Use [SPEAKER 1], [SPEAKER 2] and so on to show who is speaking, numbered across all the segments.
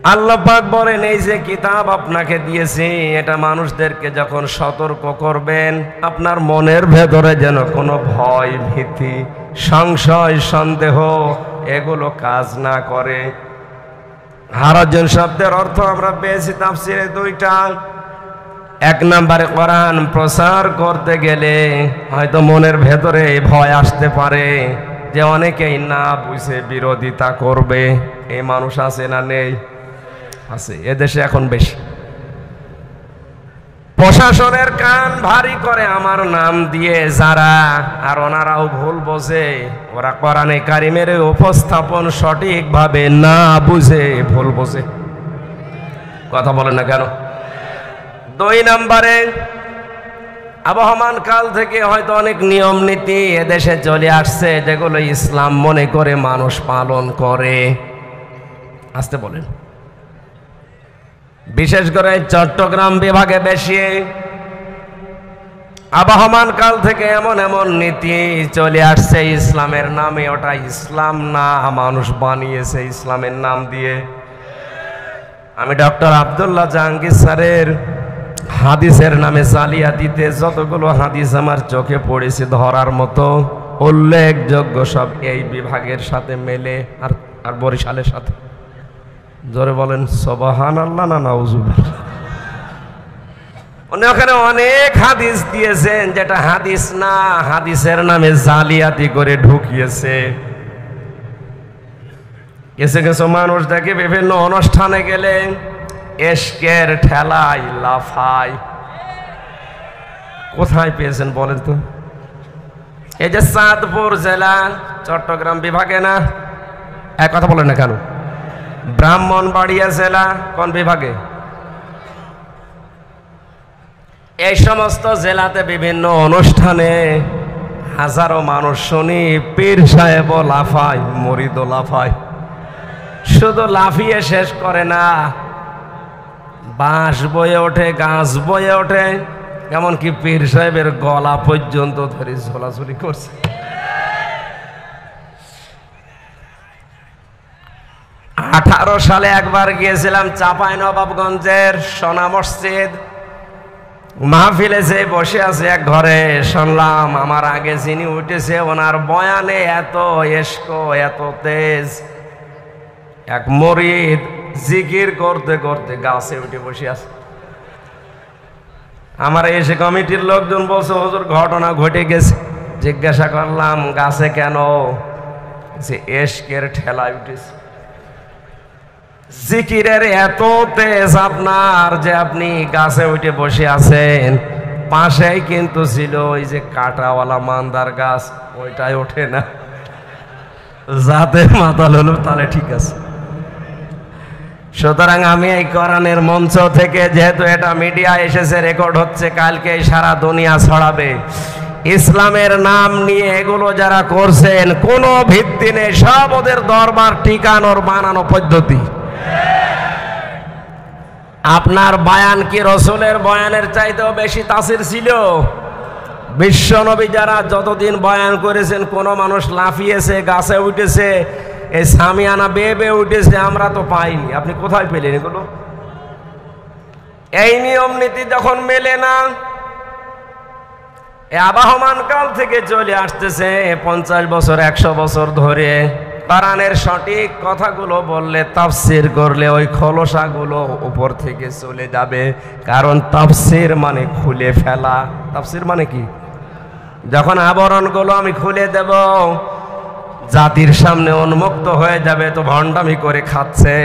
[SPEAKER 1] আল্লাহ পাক বলেন এই যে কিতাব আপনাকে দিয়েছি এটা মানুষদেরকে যখন সতর্ক করবেন আপনার মনের ভেতরে যেন কোনো ভয় ভীতি সংশয় সন্দেহ এগুলো কাজ না করে। হারাজন শব্দের অর্থ আমরা পেয়েছি তাফসিরে দুইটা। এক নম্বরে কোরআন প্রচার করতে গেলে হয়তো মনের ভেতরে ভয় আসতে পারে যে অনেকেই না বুঝে বিরোধিতা করবে। এই মানুষ আছে না নেই? আছে, এদেশে এখন বেশি। প্রশাসনের কান ভারী করে আমার নাম দিয়ে যারা, আর ওনারাও ভুল বোঝে, ওরা কোরআনে কারিমের উপস্থাপন সঠিকভাবে না বুঝে ভুল বোঝে। কথা বলেন না কেন? দুই নম্বরে আবহমান কাল থেকে হয়তো অনেক নিয়ম নীতি এদেশে চলে আসছে যেগুলো ইসলাম মনে করে মানুষ পালন করে। আসতে বলেন। বিশেষ করে চট্টগ্রাম বিভাগে বেশি আবহমান কাল থেকে এমন এমন নীতি চলে আসছে ইসলামের নামে, ওটা ইসলাম না, মানুষ বানিয়েছে ইসলামের নাম দিয়ে। আমি ডক্টর আব্দুল্লাহ জাহাঙ্গীর স্যারের হাদিসের নামে জালিয়াতিতে যতগুলো হাদিস আমার চোখে পড়েছে ধরার মতো উল্লেখযোগ্য সব এই বিভাগের সাথে মেলে আর বরিশালের সাথে। জোরে বলেন সুবহানাল্লাহ না নাউজুবিল্লাহ। উনি ওখানে অনেক হাদিস দিয়েছেন যেটা হাদিস না, হাদিসের নামে জালিয়াতি করে ঢুকিয়েছে। কিছু কিছু মানুষ দেখে বিভিন্ন অনুষ্ঠানে গেলে এশকের ঠেলায় লাফায়। কোথায় পেয়েছেন বলেন তো? এই যে চাঁদপুর জেলা চট্টগ্রাম বিভাগে না? এক কথা বলেন না কেন? ব্রাহ্মণবাড়িয়া জেলা কোন বিভাগে? এই সমস্ত জেলাতে বিভিন্ন অনুষ্ঠানে হাজারো মানুষ শুনি পীর সাহেবও লাফায়, মুরিদও লাফায়। শুধু লাফিয়ে শেষ করে না, বাঁশ বয়ে ওঠে, গাছ বয়ে ওঠে, এমনকি পীর সাহেবের গলা পর্যন্ত ধরে ঝোলাঝুলি করছে। '18 সালে একবার গিয়েছিলাম চাঁপাইনবাবগঞ্জের সোনা মসজিদ মাহফিলে, যে বসে আছে এক ঘরে, শুনলাম আমার আগে যিনি উঠেছে ওনার বয়ানে এত এশক এত তেজ, এক মুরিদ জিকির করতে করতে গাছে উঠে বসে আছে। আমার এসে কমিটির লোকজন বলছে হুজুর ঘটনা ঘটে গেছে। জিজ্ঞাসা করলাম গাছে কেন? যে এশকের ঠেলায় উঠেছে। জিকিরের এত তেজ আপনার যে আপনি গাছে উঠে বসে আছেন। পাশেই কিন্তু ছিল ওই যে কাঁটাওয়ালা মান্দার গাছ, ওইটাই ওঠে না। যাতে মাতাল হলো তাহলে ঠিক আছে। সুতরাং আমি এই কোরআনের মঞ্চ থেকে, যেহেতু এটা মিডিয়া এসেছে, রেকর্ড হচ্ছে, কালকে সারা দুনিয়া ছড়াবে, ইসলামের নাম নিয়ে এগুলো যারা করছেন কোনো ভিত্তি নেই, সব ওদের দরবার ঠিকানোর বানানো পদ্ধতি। আপনার বয়ান কি রসুলের বয়ানের চাইতেও বেশি তাসির ছিল? বিশ্বনবী যারা যতদিন বয়ান করেছেন কোন মানুষ লাফিয়েছে, গাছে উঠেছে, এই সামিয়ানা বেবে উঠেছে, আমরা তো পাইনি। আপনি কোথায় পেলেন এগুলো? এই নিয়ম নীতি যখন মেলে না, আবহমান কাল থেকে চলে আসতেছে 50 বছর 100 বছর ধরে। কোরআনের সঠিক কথাগুলো বললে, তাফসীর করলে ওই খোলসাগুলো উপর থেকে চলে যাবে। কারণ তাফসীর মানে খুলে ফেলা। তাফসীর মানে কি? যখন আবরণগুলো আমি খুলে দেব, জাতির সামনে উন্মুক্ত হয়ে যাবে, তো ভণ্ডামি করে খাচ্ছে,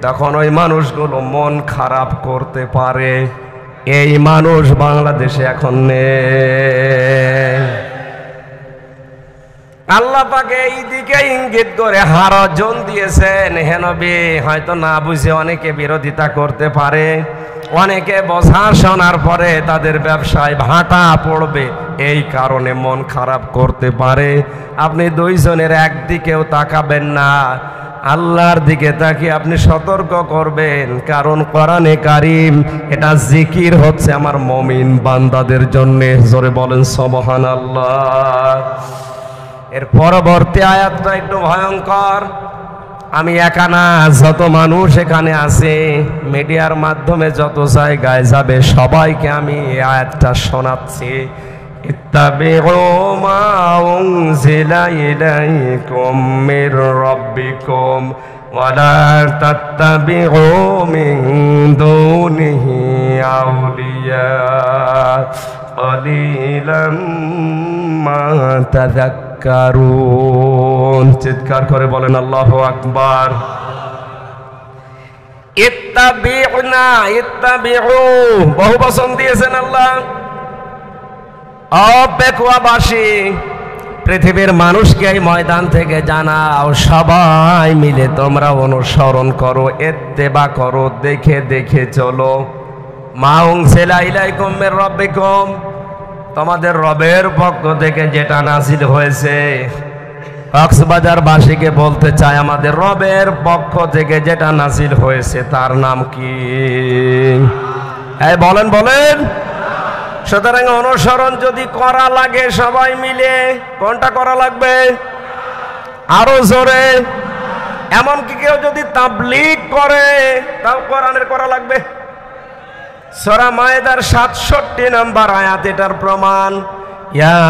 [SPEAKER 1] তখন ওই মানুষগুলো মন খারাপ করতে পারে। এই মানুষ বাংলাদেশে এখন নেই। আল্লাহ পাক এই দিকে ইঙ্গিত করে হারজন দিয়েছেন। হে নবী, হয়তো না বুঝে অনেকে বিরোধিতা করতে পারে, অনেকে বোঝা শোনার পরে তাদের ব্যবসায় ভাটা পড়বে, এই কারণে মন খারাপ করতে পারে। আপনি দুইজনের একদিকেও তাকাবেন না, আল্লাহর দিকে তাকিয়ে আপনি সতর্ক করবেন। কারণ কোরআনে কারীম এটা জিকির হচ্ছে আমার মুমিন বান্দাদের জন্য। জোরে বলেন সুবহানাল্লাহ। এর পরবর্তী আয়াতটা একটু ভয়ঙ্কর। আমি একা না, যত মানুষ এখানে আছে মিডিয়ার মাধ্যমে যত জায়গায় যাবে সবাইকে আমি এই আয়াতটা শোনাচ্ছি। ইত্তাবিউ মা উনজিলা ইলাইকুম মির রাব্বিকুম ওয়া লা তাত্তাবিউ মিন দুনিহি আউলিয়া কলিলাম মা তাযাক্কারুন। চিৎকার করে বলেন আল্লাহু আকবার। ইত্তাবিউনা, ইত্তাবিউ বহু বচন দিয়েছেন আল্লাহ। অপেক্ষাবাসী পৃথিবীর মানুষকে এই ময়দান থেকে জানাও, সবাই মিলে তোমরা অনুসরণ করো, ইত্তেবা করো, দেখে দেখে চলো। মা উনজিলা ইলাইকুম মির রাব্বিকুম, তোমাদের রবের পক্ষ থেকে যেটা নাযিল হয়েছে। কক্সবাজার বাসীকে বলতে চাই, আমাদের রবের পক্ষ থেকে যেটা নাযিল হয়েছে তার নাম কি? এই বলেন বলেন। সুতরাং অনুসরণ যদি করা লাগে সবাই মিলে, কোনটা করা লাগবে? আরো জোরে। এমনকি কেউ যদি তাবলীগ করে তাও কোরআনের করা লাগবে। সূরা মায়েদার 67 নম্বর আয়াত এটার প্রমাণ। ইয়া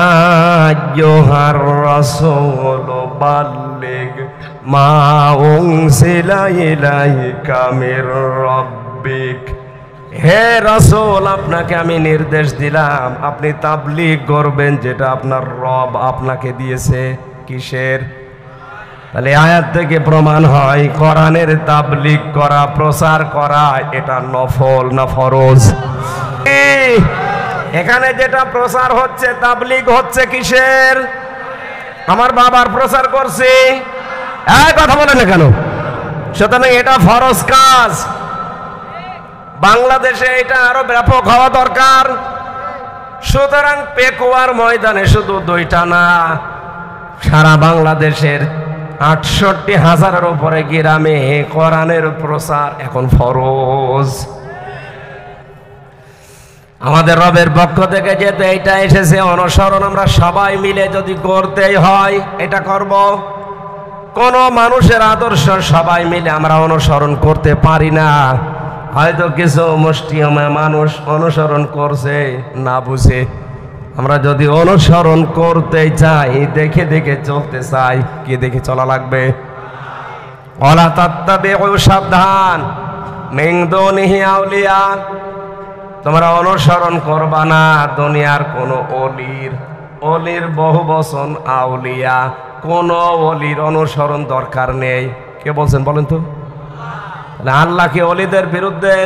[SPEAKER 1] আইয়ুহার রাসূল বাল্লিগ মা উনজিলা ইলাইকা মির রাব্বিক। হে রাসূল, আপনাকে আমি নির্দেশ দিলাম আপনি তাবলীগ করবেন যেটা আপনার রব আপনাকে দিয়েছে। কিসের? তাহলে আয়াত থেকে প্রমাণ হয় কোরআনের তাবলীগ করা, প্রচার করা এটা নফল না ফরজ? এখানে যেটা প্রচার হচ্ছে, তাবলীগ হচ্ছে কিসের? আমার বাবার প্রচার করছি, এই কথা বলে না কেন? সুতরাং এটা ফরজ কাজ। বাংলাদেশে এটা আরো ব্যাপক হওয়া দরকার। সুতরাং পেকুয়ার ময়দানে শুধু 2টা না, সারা বাংলাদেশের 68,000-এর উপরে গ্রামে কোরআনের প্রচার এখন ফরজ। আমাদের রবের পক্ষ থেকে যেতে এইটা এসেছে, অনুসরণ আমরা সবাই মিলে যদি করতেই হয় এটা করব। কোন মানুষের আদর্শ সবাই মিলে আমরা অনুসরণ করতে পারি না। হয়তো কিছু মুষ্টিমেয় মানুষ অনুসরণ করছে না বুঝে। আমরা যদি অনুসরণ করতে চাই, দেখে দেখে চলতে চাই, কি দেখে চলা লাগবে? ওয়ালা তাত্তাবিউ, সাবধান, মিন দুনিহি আউলিয়া, তোমরা অনুসরণ করবা না দুনিয়ার কোন অলির। অলির বহু বচন আউলিয়া। কোন অলির অনুসরণ দরকার নেই। কে বলছেন বলেন তো? আল্লাহ কি অলিদের বিরুদ্ধে?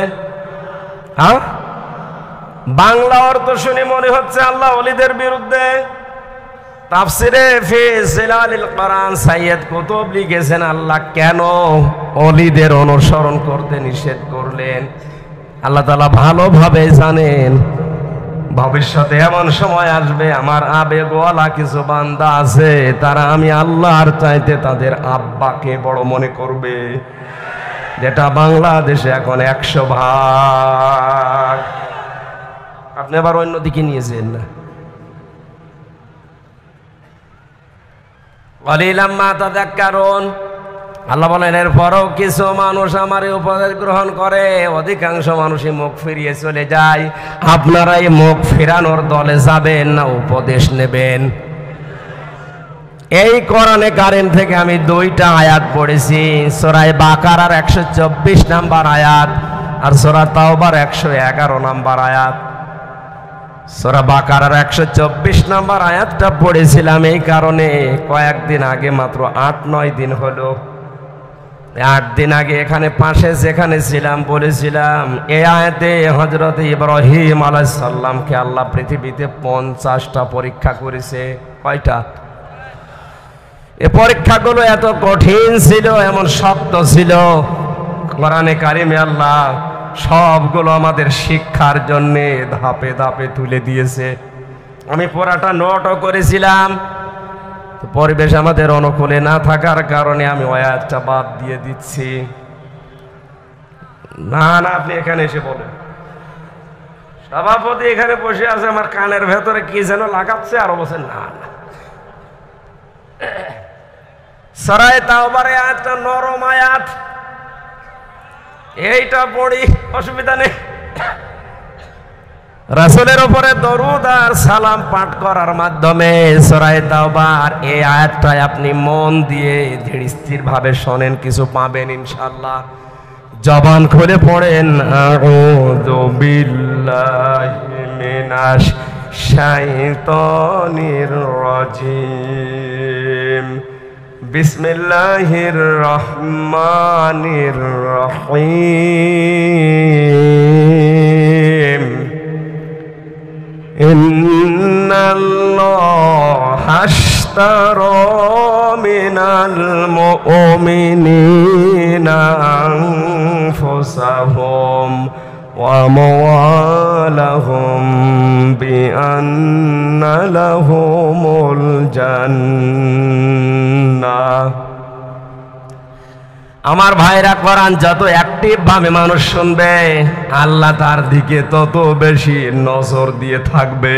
[SPEAKER 1] হ্যাঁ, বাংলা অর্থ শুনে মনে হচ্ছে আল্লাহ অলিদের বিরুদ্ধে। তাফসিরে ফি জিলালিল কোরআন সাইয়্যিদ কুতুব লিখেছেন আল্লাহ কেন অলিদের অনুসরণ করতে নিষেধ করলেন। আল্লাহ তাআলা ভালোভাবে জানেন ভবিষ্যতে এমন সময় আসবে আমার আবেগওয়ালা কিছু বান্দা আছে, তারা আমি আল্লাহর চাইতে তাদের আব্বাকে বড় মনে করবে, যেটা বাংলাদেশে এখন 100%। আপনি আবার অন্যদিকে নিয়েছেন না। কলিলাম মা তাযাক্কারুন, আল্লাহ বলেন এরপরও কিছু মানুষ আমার উপদেশ গ্রহণ করে, অধিকাংশ মানুষই মুখ ফিরিয়ে চলে যায়। আপনারা এই মুখ ফেরানোর দলে যাবেন না উপদেশ নেবেন? এই কোরআনে কারীম থেকে আমি 2টা আয়াত পড়েছি, সূরা বাকারার 124 নম্বর আয়াত আর সূরা তাওবার 111 নম্বর আয়াত। সূরা বাকারার 124 নম্বর আয়াতটা পড়েছিলাম এই কারণে, কয়েকদিন আগে, মাত্র 8-9 দিন হলো, 8 দিন আগে এখানে পাশে যেখানে ছিলাম বলেছিলাম এই আয়াতে হযরত ইব্রাহিম আলাইহিস সালামকে আল্লাহ পৃথিবীতে 50টা পরীক্ষা করেছে। কয়টা? এই পরীক্ষাগুলো এত কঠিন ছিল, এমন শক্ত ছিল, কোরআনে কারিমে আল্লাহ সবগুলো আমাদের শিক্ষার জন্য ধাপে ধাপে তুলে দিয়েছে। আমি পুরাটা নোটও করেছিলাম, পরিবেশ আমাদের অনুকূলে না থাকার কারণে আমি ওই আয়াতটা বাদ দিয়ে দিচ্ছি। না না, আপনি এখানে এসে বলেন। সভাপতি এখানে বসে আছে, আমার কানের ভেতরে কি যেন লাগাচ্ছে, আর বলছেন না না। সূরা তাওবার আয়াতটা নরম আয়াত, এইটা পড়ি অসুবিধা নেই। রাসূলের উপরে দরুদ আর সালাম পাঠ করার মাধ্যমে সূরা তাওবার এই আয়াতটা আপনি মন দিয়ে ধীর স্থির ভাবে শোনেন, কিছু পাবেন ইনশাআল্লাহ। জবান খুলে পড়েন, আউযু বিল্লাহি মিনাশ শাইতানির রাজিম, বিসমিল্লাহির রহমানির রহিম, ইন্নাল্লাহা আশতারা মিনাল মুমিনিনা আনফুসাহুম ওয়া আমওয়ালাহুম বিআন্না লাহুমুল জান্নাহ। আমার ভাইরা, কোরআন যত অ্যাক্টিভ ভাবে মানুষ শুনবে, আল্লাহ তার দিকে তত বেশি নজর দিয়ে থাকবে।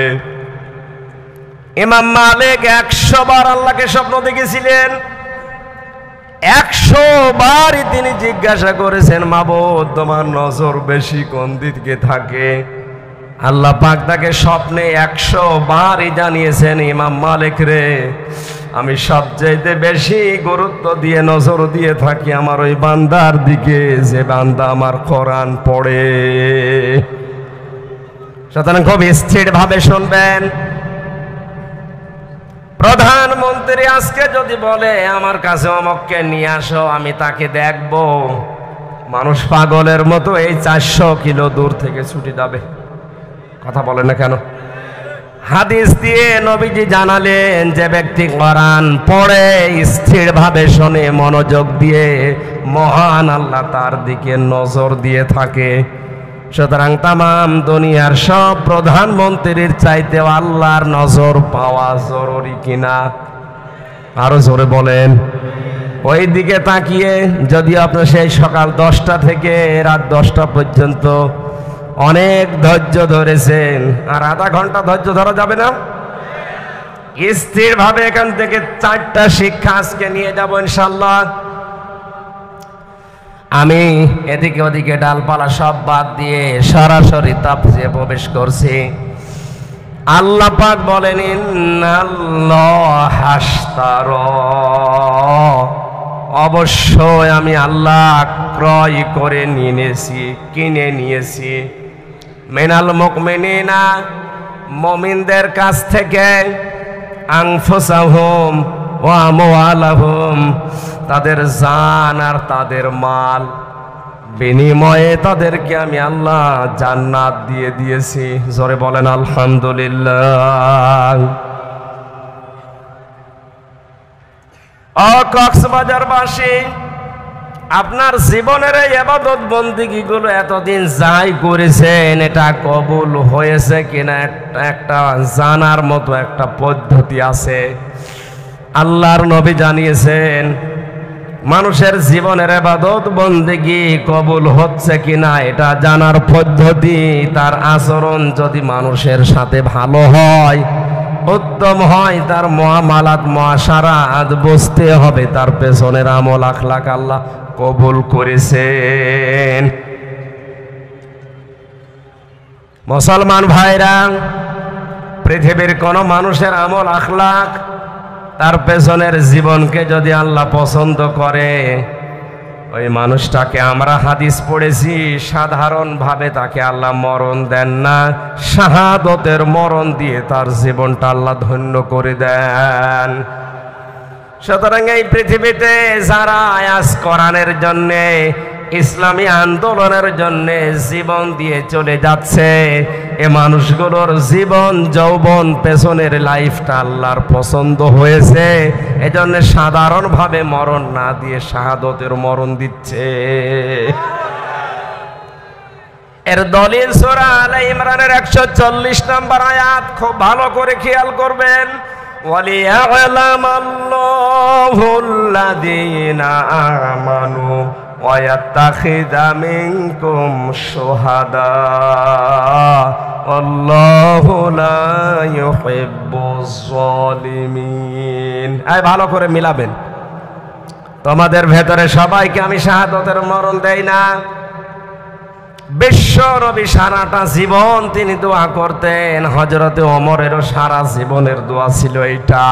[SPEAKER 1] ইমাম মালিক 100 বার আল্লাহকে স্বপ্ন দেখেছিলেন, 100 বারই তিনি জিজ্ঞাসা করেছেন, মাবুদ তোমার নজর বেশি কোন দিকে থাকে? আল্লাহ পাক তাকে স্বপ্নে 100 বারই জানিয়েছেন, ইমাম মালিক রে, আমি সবচেয়ে বেশি গুরুত্ব দিয়ে নজর দিয়ে থাকি আমার ওই বান্দার দিকে যে বান্দা আমার কোরআন পড়ে। সুতরাং খুব স্থির ভাবে শুনবেন। প্রধানমন্ত্রী আজকে যদি বলে আমার কাছে অমুককে নিয়ে আসো, আমি তাকে দেখব, মানুষ পাগলের মতো এই 400 কিলো দূর থেকে ছুটে যাবে। কথা বলে না কেন? হাদিস দিয়ে নবীজি জানালেন, যে ব্যক্তি কোরআন পড়ে স্থির ভাবে শোনে মনোযোগ দিয়ে, মহান আল্লাহ তার দিকে নজর দিয়ে থাকে। সুতরাং তামাম দুনিয়ার সব প্রধানমন্ত্রীর চাইতেও আল্লাহর নজর পাওয়া জরুরি কিনা? আরো জোরে বলেন। ওই দিকে তাকিয়ে যদি আপনি সেই সকাল 10টা থেকে রাত 10টা পর্যন্ত অনেক ধৈর্য ধরেছেন, আর আধা ঘন্টা ধৈর্য ধরা যাবে না? স্থির ভাবে এখান থেকে 4টা শিক্ষা আজকে নিয়ে যাব ইনশাআল্লাহ। আমি এদিকে ওদিকে ডালপালা সব বাদ দিয়ে সরাসরি তাফসীরে প্রবেশ করছি। আল্লাহ পাক বলেন, ইন্নাল্লাহা আশতারা, অবশ্যই আমি আল্লাহ ক্রয় করে নিয়েছি, কিনে নিয়েছি, মিনাল মুমিনিনা, মুমিনদের কাছ থেকে, আনফুসাহুম ওয়া আমওয়ালাহুম, তাদের জান আর তাদের মাল, বিনিময়ে তাদেরকে আমি আল্লাহ জান্নাত দিয়ে দিয়েছি। জোরে বলেন আলহামদুলিল্লাহ। ও কক্সবাজারবাসী, আপনার জীবনের এই ইবাদত বন্দেগী গুলো এতদিন যাই করেছেন, এটা কবুল হয়েছে কিনা একটা জানার মতো একটা পদ্ধতি আছে। আল্লাহর নবী জানিয়েছেন, মানুষের জীবনের ইবাদত বন্দেগী কবুল হচ্ছে কিনা এটা জানার পদ্ধতি, তার আচরণ যদি মানুষের সাথে ভালো হয়, উত্তম হয়, তার মুআমালাত মুআশারাত বুঝতে হবে তার পেছনের আমল আখলাক আল্লাহ কবুল করেছেন। মুসলমান ভাইরা, পৃথিবীর কোন মানুষের আমল আখলাক, তার পেছনের জীবনকে যদি আল্লাহ পছন্দ করে, ওই মানুষটাকে আমরা হাদিস পড়েছি সাধারণভাবে তাকে আল্লাহ মরণ দেন না, শাহাদতের মরণ দিয়ে তার জীবনটা আল্লাহ ধন্য করে দেন। সুতরাং এই পৃথিবীতে যারা আয়াজ কোরআনের জন্যে, ইসলামী আন্দোলনের জন্যে জীবন দিয়ে চলে যাচ্ছে, এ মানুষগুলোর জীবন যৌবন পেছনের লাইফটা আল্লাহর পছন্দ হয়েছে, এজন্য সাধারণভাবে মরণ না দিয়ে শাহাদতের মরণ দিচ্ছে। এর দলিল সূরা আলে ইমরানের 140 নম্বর আয়াত, খুব ভালো করে খেয়াল করবেন। ওয়ালিয়া'লামাল্লাহুল্লাযীনা আমানু ওয়া ইয়াত্তাখিযা মিনকুম শুহাদা আল্লাহু লা ইউহিব্বুয যালিমিন। এই ভালো করে মিলাবেন। তোমাদের ভেতরে সবাইকে আমি শাহাদাতের মরণ দেই না। বিশ্ব নবী সারাটা জীবন তিনি দোয়া করতেন। হযরতে ওমরেরও সারা জীবনের দোয়া ছিল এইটা,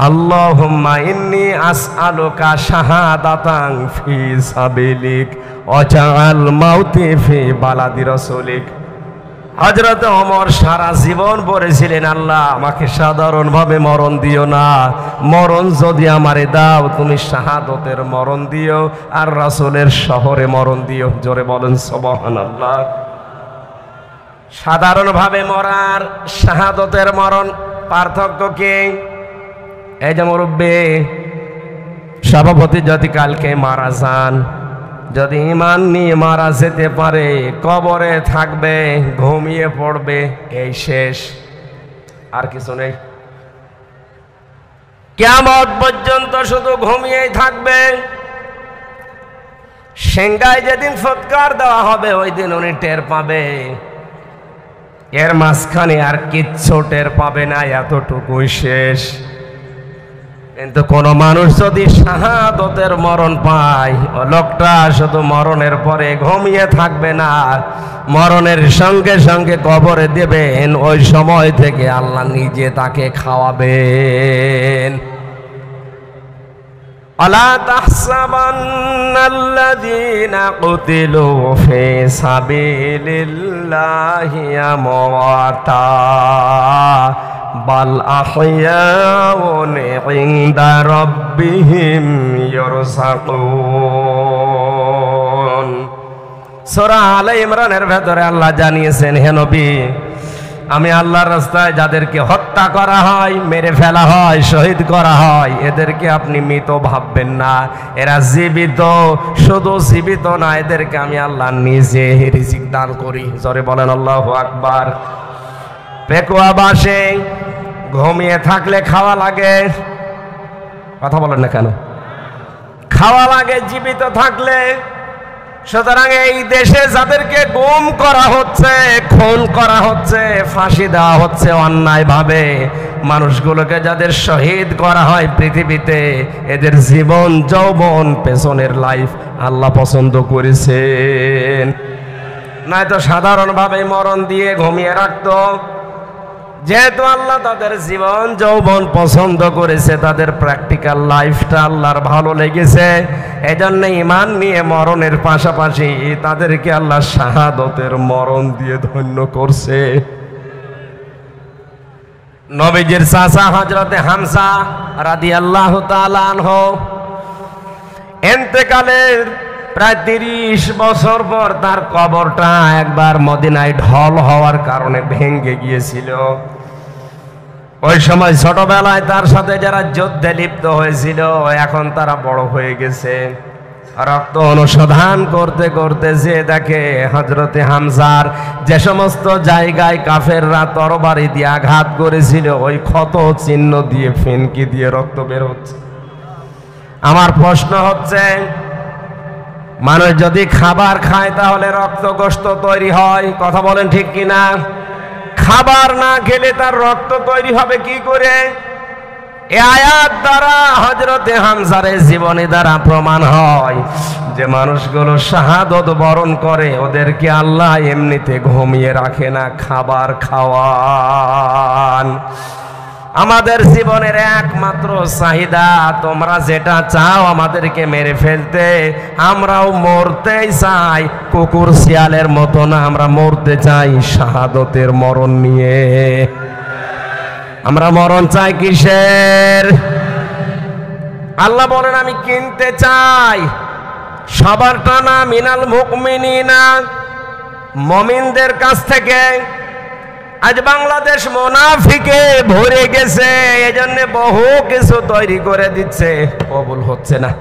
[SPEAKER 1] আল্লাহুম্মা ইন্নী আসআলুকা শাহাদাতান ফি সাবিলিক ওয়াজআল মাউতি ফি বালাদি রাসূলিক। হযরতে ওমর সারা জীবন বলেছিলেন, আল্লাহ আমাকে সাধারণভাবে মরণ দিও না, মরণ যদি আমারে দাও তুমি শাহাদতের মরণ দিও, আর রাসূলের শহরে মরণ দিও। জোরে বলেন সুবহানাল্লাহ। সাধারণভাবে মরার শাহাদতের মরণ পার্থক্য কি? এই যে মুরব্বী সভাপতি যদি কালকে মারা যান, যদি ঈমান নিয়ে মারা যেতে পারে, কবরে থাকবে, ঘুমিয়ে পড়বে, এই শেষ, আর কিছু নেই। কিয়ামত পর্যন্ত শুধু ঘুমিয়েই থাকবে। সিংহায় যেদিন ফুৎকার দেওয়া হবে ওই দিন উনি টের পাবে, এর মাঝখানে আর কিচ্ছু টের পাবে না, এতটুকুই শেষ। কিন্তু কোন মানুষ যদি শাহাদতের মরণ পায়, ও লোকটা শুধু মরণের পরে ঘুমিয়ে থাকবে না, মরণের সঙ্গে সঙ্গে কবরে দেবেন, ওই সময় থেকে আল্লাহ নিজে তাকে খাওয়াবেন। আলা তাহসাবান্নাল্লাযীনা কুতিলু ফি সাবিলিল্লাহি আমওয়াতা বাল আহইয়াউন ইনদা রাব্বিহিম ইরসাকুন। সূরা আলে ইমরানের ভেতরে আল্লাহ জানিয়েছেন, হে নবী, আমি আল্লাহর রাস্তায় যাদেরকে হত্যা করা হয়, মেরে ফেলা হয়, শহীদ করা হয়, এদেরকে আপনি মৃত ভাববেন না, এরা জীবিত। শুধু জীবিত না, এদেরকে আমি আল্লাহ নিজে রিজিক দান করি। জোরে বলেন আল্লাহু আকবার। পেকুয়া বাসে ঘুমিয়ে থাকলে খাওয়া লাগে, কথা বলেন না কেন? খাওয়া লাগে জীবিত থাকলে। সুতরাং এই দেশে যাদেরকে গুম করা হচ্ছে, খুন করা হচ্ছে, ফাঁসি দেওয়া হচ্ছে অন্যায় ভাবে, মানুষগুলোকে যাদের শহীদ করা হয় পৃথিবীতে, এদের জীবন যৌবন পেছনের লাইফ আল্লাহ পছন্দ করেছেন। নয়তো সাধারণভাবে মরণ দিয়ে ঘুমিয়ে রাখতো। যেহেতু আল্লাহ তাদের জীবন যৌবন পছন্দ করেছে, তাদের প্র্যাকটিক্যাল লাইফটা আল্লাহর ভালো লেগেছে, এজন্য ঈমান নিয়ে মরণের পাশাপাশি তাদেরকে আল্লাহ শাহাদতের মরণ দিয়ে ধন্য করছে। নবীজির চাচা হযরতে হামজা রাদিয়াল্লাহু তাআলা আনহু ইন্তেকালের প্রায় 30 বছর পর তার কবরটা একবার মদিনায় ঢল হওয়ার কারণে ভেঙে গিয়েছিল। ওই সময় ছোটবেলায় তার সাথে যারা যুদ্ধে লিপ্ত হয়েছিল, এখন তারা বড় হয়ে গেছে। রক্ত অনুসন্ধান করতে করতে যে দেখে হযরতে হামজার যে সমস্ত জায়গায় কাফেররা তরবারি দিয়ে আঘাত করেছিল, ওই ক্ষত চিহ্ন দিয়ে ফিনকি দিয়ে রক্ত বের হচ্ছে। আমার প্রশ্ন হচ্ছে, মানুষ যদি খাবার খায় তাহলে রক্ত গোশত তৈরি হয়, কথা বলেন ঠিক কিনা? খাবার না খেলে তার রক্ত তৈরি হবে কি করে? এই আয়াত দ্বারা হযরতে হামজার জীবনী দ্বারা প্রমাণ হয় যে মানুষগুলো শাহাদত বরণ করে, ওদেরকে আল্লাহ এমনিতে ঘুমিয়ে রাখে না, খাবার খাওয়ান। আমাদের জীবনের একমাত্র চাহিদা, তোমরা যেটা চাও আমাদেরকে মেরে ফেলতে, আমরাও মরতেই চাই, কুকুর শিয়ালের মতো না, আমরা মরতে চাই শাহাদতের মরণ নিয়ে। আমরা মরণ চাই কিসের? আল্লাহ বলেন, আমি কিনতে চাই সবার টানা মিনাল মুমিনিনা, মুমিনদের কাছ থেকে। আজ বাংলাদেশ মুনাফিকে ভরে গেছে, এজন্য বহু কিছু তৈরি করে দিচ্ছে, কবুল হচ্ছে না।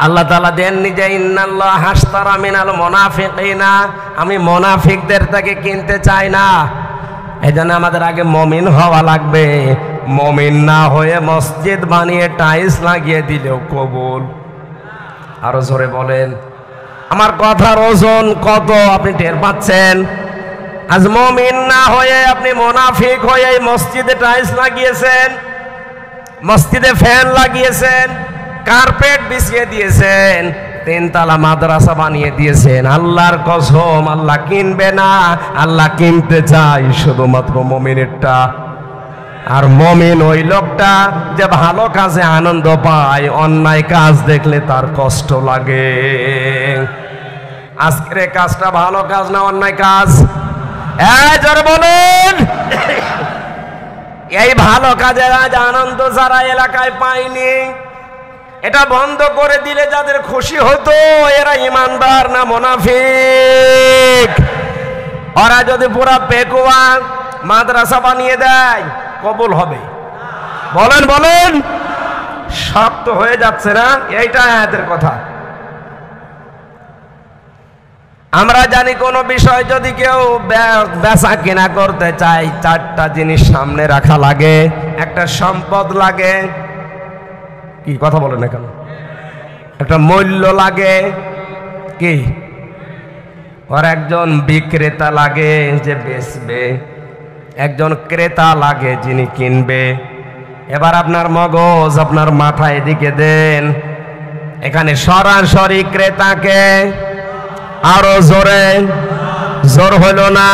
[SPEAKER 1] আল্লাহ তাআলা দেননি যে ইন্নাল্লাহ হাশতারা মিনাল মুনাফিকিনা, আমি মুনাফিকদের থেকে কিনতে চাই না। এজন্য আমাদের আগে মুমিন হওয়া লাগবে। মুমিন না হয়ে মসজিদ বানিয়ে টাইলস লাগিয়ে দিলেও কবুল। আরো জোরে বলেন। আমার কথার ওজন কত আপনি টের পাচ্ছেন? আজ মুমিন না হয়ে আপনি মুনাফিক হয়ে মসজিদে টাইলস লাগিয়েছেন, মসজিদে ফ্যান লাগিয়েছেন, কার্পেট বিছিয়ে দিয়েছেন, 3 তলা মাদ্রাসা বানিয়ে দিয়েছেন। আল্লাহর কসম, আল্লাহ কিনবে না, আল্লাহ কিনতে চাই শুধুমাত্র মুমিনেরটা। আর মুমিন ওই লোকটা যে ভালো কাজে আনন্দ পায়, অন্যায় কাজ দেখলে তার কষ্ট লাগে। আজকের এই কাজটা ভালো কাজ না অন্যায় কাজ? জোরে বলুন। এই ভালো কাজের আজ আনন্দ যারা এলাকায় পায়নি, এটা বন্ধ করে দিলে যাদের খুশি হতো, এরা ইমানদার না মুনাফিক? ওরা যদি পুরা পেকুয়া মাদ্রাসা বানিয়ে দেয়, কবুল হবে? বলেন বলেন। শক্ত হয়ে যাচ্ছে না? এইটা আয়াতের কথা। আমরা জানি কোন বিষয় যদি কেউ বেচা কিনা করতে চায়, 4টা জিনিস সামনে রাখা লাগে। একটা সম্পদ লাগে, কি কথা বলেন না কেন? একটা মূল্য লাগে, কি? আর একজন বিক্রেতা লাগে যে বেচবে, একজন ক্রেতা লাগে যিনি কিনবে। এবার আপনার মগজ, আপনার মাথা এদিকে দেন। এখানে সরাসরি ক্রেতাকে আরো জোরে, জোর হইল না?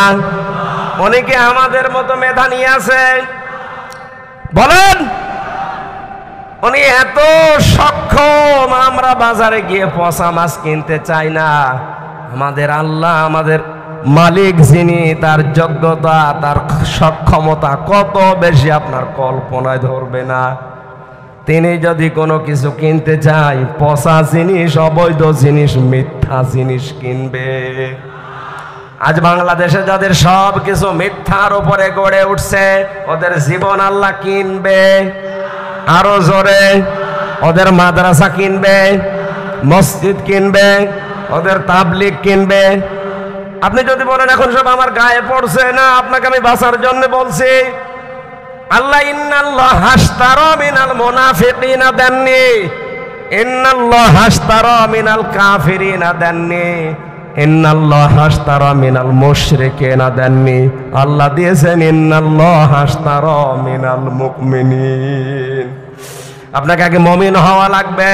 [SPEAKER 1] অনেকে আমাদের মতো মেধা নিয়ে আছে, বলেন। উনি এত সক্ষম, আমরা বাজারে গিয়ে পচা মাছ কিনতে চাই না। আমাদের আল্লাহ, আমাদের মালিক যিনি, তার যোগ্যতা, তার সক্ষমতা কত বেশি আপনার কল্পনায় ধরবে না। তিনি যদি কোনো কিছু কিনতে চায়, পচা জিনিস, অবৈধ জিনিস, মিথ্যা জিনিস কিনবে। আজ বাংলাদেশে যাদের সব কিছু মিথ্যার উপরে গড়ে উঠছে, ওদের জীবন আল্লাহ কিনবে। আরো জোরে, ওদের মাদ্রাসা কিনবে, মসজিদ কিনবে, ওদের তাবলিগ কিনবে। আপনি যদি বলেন এখন সব আমার গায়ে পড়ছে, না, আপনাকে আমি বাঁচার জন্য বলছি। আল্লাহ ইন্নাল্লাহ হাশতারা মিনাল মুনাফিকিনা দেননি, ইন্নাল্লাহ হাশতারা মিনাল কাফিরিনা দেননি, ইন্নাল্লাহ হাশতারা মিনাল মুশরিকিনা দেননি। আল্লাহ দিয়েছেন ইন্নাল্লাহ হাশতারা মিনাল মুমিনিন। আপনাকে আগে মুমিন হওয়া লাগবে।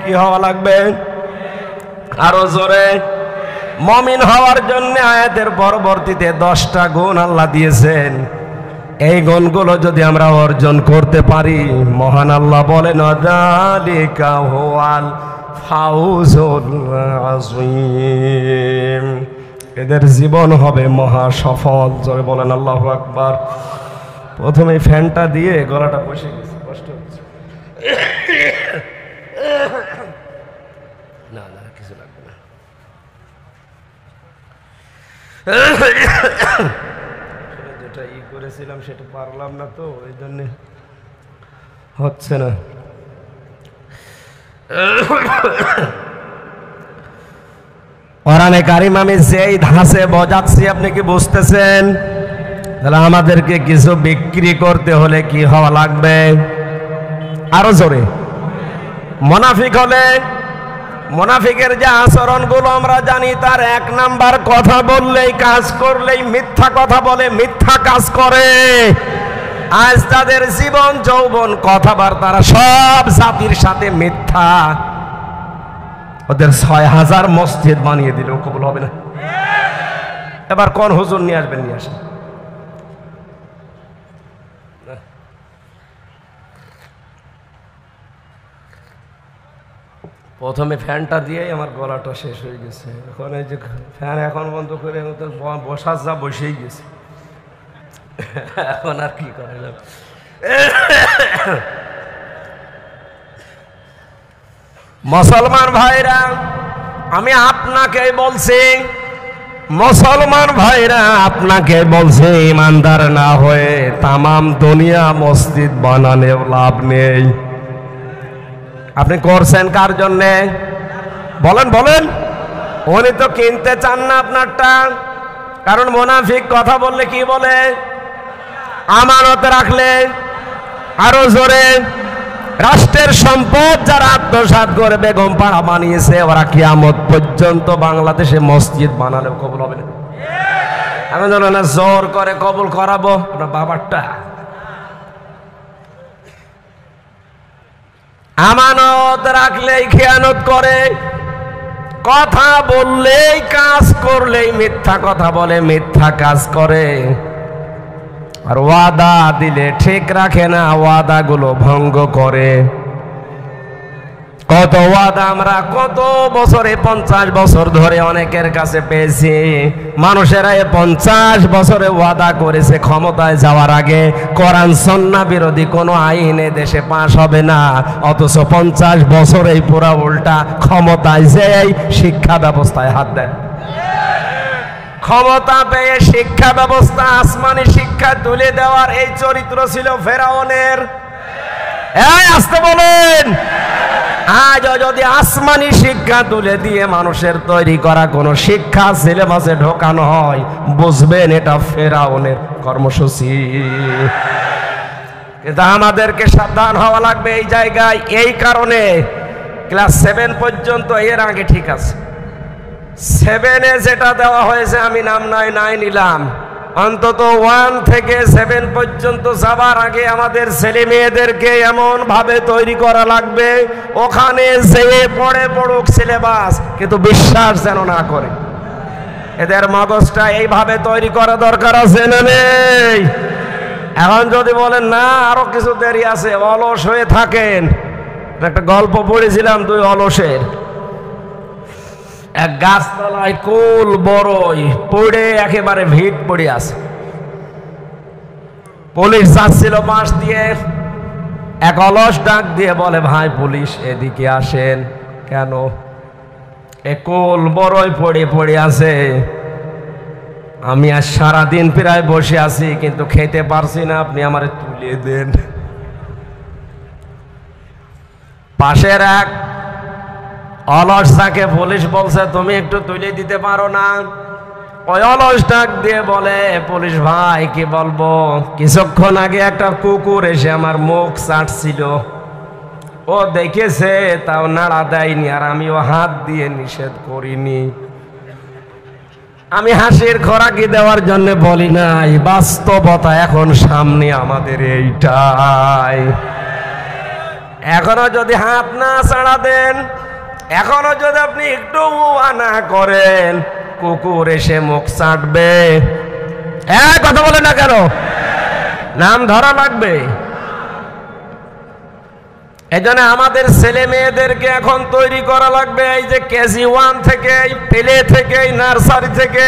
[SPEAKER 1] কি হওয়া লাগবে? আরো জোরে। মুমিন হওয়ার জন্য আয়াতের পরবর্তীতে 10টা গুণ আল্লাহ দিয়েছেন। এই গুণগুলো যদি আমরা অর্জন করতে পারি, মহান আল্লাহ বলেন যালিকা হুয়াল ফাউজুল আযীম, এদের জীবন হবে মহা সফল। জোরে বলেন আল্লাহু আকবার। প্রথমে ফ্যানটা দিয়ে গলাটা বসে গেছে, কষ্ট হচ্ছে। না না, কিছু লাগবে না। যেটা করেছিলাম সেটা পারলাম না, তো ওই জন্য হচ্ছে না। কোরআনে কারিম আমি যেই ধাঁচে বোঝাচ্ছি, আপনি কি বুঝতেছেন? তাহলে আমাদেরকে কিছু বিক্রি করতে হলে কি হওয়া লাগবে? আরো জোরে। মুনাফিক হলে, মুনাফিকের যে আচরণগুলো আমরা জানি, তার 1 নাম্বার, কথা বললেই, কাজ করলেই মিথ্যা কথা বলে, মিথ্যা কাজ করে। আজ তাদের জীবন যৌবন কথাবার্তারা সব জাতির সাথে মিথ্যা। ওদের 6000 মসজিদ বানিয়ে দিলেও কবুল হবে না। এবার কোন হুজুর নিয়ে আসবেন? নিয়ে আসেন। প্রথমে ফ্যানটা দিয়েই আমার গলাটা শেষ হয়ে গেছে। এখন এই যে ফ্যান এখন বন্ধ করে বসার যা বসেই গেছে, এখন আর কি করা যাবে? মুসলমান ভাইরা, আমি আপনাকে বলছি, মুসলমান ভাইরা আপনাকে বলছে, ইমানদার না হয়ে তামাম দুনিয়া মসজিদ বানানোর লাভ নেই। আপনি করছেন কার জন্যে? বলেন বলেন। উনি তো কিনতে চান না আপনারটা, কারণ মুনাফিক কথা বললে কি বলে? আমানত রাখলে। আরো জোরে। রাষ্ট্রের সম্পদ যারা আত্মসাৎ করে বেগম পাড়া বানিয়েছে, ওরা কিয়ামত পর্যন্ত বাংলাদেশে মসজিদ বানালেও কবুল হবে না। আমি জানো না, জোর করে কবুল করাবো আপনার বাবারটা। আমানত রাখলেই খেয়ানত করে, কথা বললেই কাজ করলেই মিথ্যা কথা বলে, মিথ্যা কাজ করে, আর ওয়াদা দিলে ঠিক রাখে না, ওয়াদাগুলো ভঙ্গ করে। কত ওয়াদা আমরা কত বছরে 50 বছর ধরে অনেকের কাছে পেয়েছি। মানুষেরা 50 বছরে ওয়াদা করেছে ক্ষমতায় যাওয়ার আগে কোরআন সুন্নাহ বিরোধী কোনো আইন দেশে পাশ হবে না, অথচ 50 বছরেই পুরা উল্টা ক্ষমতায় যেই শিক্ষা ব্যবস্থায় হাত দেয়। ক্ষমতা পেয়ে শিক্ষা ব্যবস্থা আসমানি শিক্ষা তুলে দেওয়ার এই চরিত্র ছিল ফেরাউনের। এই আসতে বলেন, আজ যদি আসমানি শিক্ষা তুলে দিয়ে মানুষের তৈরি করা কোনো শিক্ষা সিলেবাসে ঢোকানো হয়, বুঝবেন এটা ফেরাউনের কর্মসূচি। কিন্তু আমাদেরকে সাবধান হওয়া লাগবে এই জায়গায়। এই কারণে ক্লাস 7 পর্যন্ত, এর আগে ঠিক আছে, 7-এ যেটা দেওয়া হয়েছে আমি নাম নাই নিলাম, অন্তত 1 থেকে 7 পর্যন্ত যাবার আগে আমাদের ছেলে মেয়েদেরকে এমন ভাবে তৈরি করা লাগবে, ওখানে যেয়ে পড়ুক সিলেবাস, কিন্তু বিশ্বাস যেন না করে। এদের মগজটা এইভাবে তৈরি করা দরকার আছে না নেই? এখন যদি বলেন না আরো কিছু দেরি আছে, অলস হয়ে থাকেন। একটা গল্প পড়েছিলাম 2 অলসের। এক গাছতলায় কুল বড়ই পড়ে একেবারে ভিট পড়ে আছে। পুলিশ যাচ্ছিল পাশ দিয়ে, এক অলস ডাক দিয়ে বলে, ভাই পুলিশ এদিকে আসেন। কেন? এ কুল বড়ই পড়ে আছে, আমি আজ সারাদিন প্রায় বসে আছি কিন্তু খেতে পারছি না, আপনি আমারে তুলে দেন। পাশের এক অলসটাকে পুলিশ বলছে, তুমি একটু তুলে দিতে পারো না? ওই অলস ডাক দিয়ে বলে, পুলিশ ভাই কি বলবো, কিছুক্ষণ আগে একটা কুকুর এসে আমার মুখ চাটছিল, ও দেখেছে তাও নাড়া দেয়নি, আর আমিও হাত দিয়ে নিষেধ করিনি। আমি হাসির খোরাকি দেওয়ার জন্য বলি নাই, বাস্তবতা এখন সামনে আমাদের এইটাই। এখনো যদি হাত না ছাড়া দেন, এখনো যদি আপনি একটু না করেন, কুকুর এসে মুখ চাটবে। কথা বলে না কেন? নাম ধরা লাগবে। এই জন্য আমাদের ছেলে মেয়েদেরকে এখন তৈরি করা লাগবে, এই যে কেজি 1 থেকে, প্লে থেকে, নার্সারি থেকে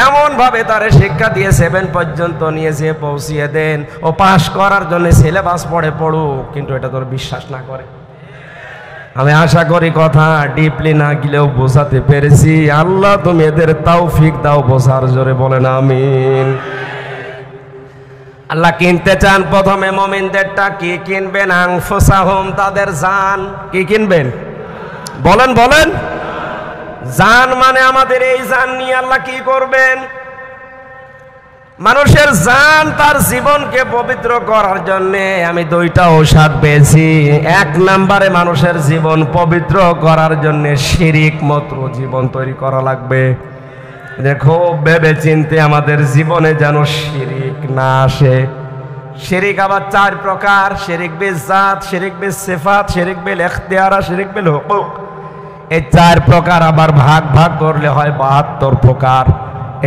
[SPEAKER 1] এমন ভাবে তারে শিক্ষা দিয়ে 7 পর্যন্ত নিয়ে যেয়ে পৌঁছিয়ে দেন, ও পাশ করার জন্য সিলেবাস পড়ুক, কিন্তু এটা তোর বিশ্বাস না করে। আমি আশা করি কথা ডিপলি না গেলেও বোঝাতে পেরেছি। আল্লাহ তুমি এদের তৌফিক দাও বোঝার, জোরে বলেন আমিন। আল্লাহ কিনতে চান প্রথমে মুমিনদেরটা কি কিনবেন? আনফুসাহুম, তাদের জান। কি কিনবেন? বলেন জান মানে আমাদের এই জান নিয়ে আল্লাহ কি করবেন? মানুষের জান তার জীবনকে পবিত্র করার জন্য আমি 2টা ঔষধ পেয়েছি। 1 নম্বরে মানুষের জীবন পবিত্র করার জন্য শিরিক মুক্ত জীবন তৈরি করা লাগবে। দেখো ভেবে চিনতে আমাদের জীবনে যেন শিরিক না আসে। শিরিক আবার 4 প্রকার: শিরিক বিল জাত, শিরিক বিল সিফাত, শিরিক বিল ইখতিয়ার, শিরিক বিল হুকুক। এই 4 প্রকার আবার ভাগ করলে হয় 72 প্রকার।